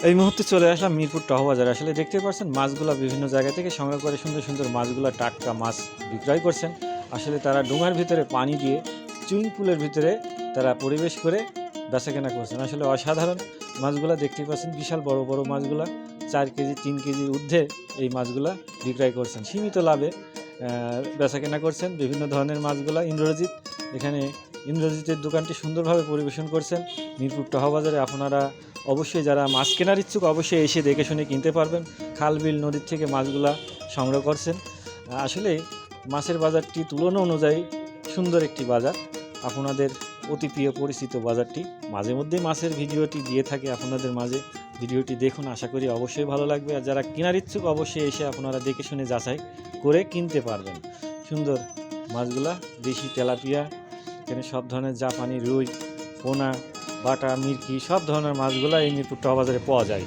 এই মুহূর্তে চলে আসলাম মিরপুর টহ বাজারে। আসলে দেখতে পাচ্ছেন মাছগুলা বিভিন্ন জায়গা থেকে সংগ্রহ করে সুন্দর সুন্দর মাছগুলা টাটকা মাছ বিক্রয় করছেন। আসলে তারা ডোঙার ভিতরে পানি দিয়ে সুইমিং পুলের ভিতরে তারা পরিবেশ করে বেচাকেনা করছেন। আসলে অসাধারণ মাছগুলা দেখতে পাচ্ছেন, বিশাল বড় বড় মাছগুলা 4 কেজি 3 কেজির ঊর্ধ্বে এই মাছগুলা বিক্রয় করছেন। সীমিত লাভে বেচাকেনা করছেন বিভিন্ন ধরনের মাছগুলা। ইন্দ্রজিৎ এখানে ইন্দ্রজিতের দোকানটি সুন্দরভাবে পরিবেশন করছেন। মিরপুর টহ বাজারে আপনারা অবশ্যই যারা মাছ কেনার ইচ্ছুক অবশ্যই এসে দেখে শুনে কিনতে পারবেন। খাল বিল নদীর থেকে মাছগুলা সংগ্রহ করছেন। আসলে মাছের বাজারটি তুলনা অনুযায়ী সুন্দর একটি বাজার, আপনাদের অতি প্রিয় পরিচিত বাজারটি। মাঝে মধ্যেই মাছের ভিডিওটি দিয়ে থাকে আপনাদের মাঝে, ভিডিওটি দেখুন, আশা করি অবশ্যই ভালো লাগবে। আর যারা কেনার ইচ্ছুক অবশ্যই এসে আপনারা দেখে শুনে যাচাই করে কিনতে পারবেন। সুন্দর মাছগুলা, দেশি তেলাপিয়া, এখানে সব ধরনের জাপানি রুই, পোনা, বাটা, মিরকি সব ধরনের মাছগুলো এই মিরপুর টহ বাজারে পাওয়া যায়।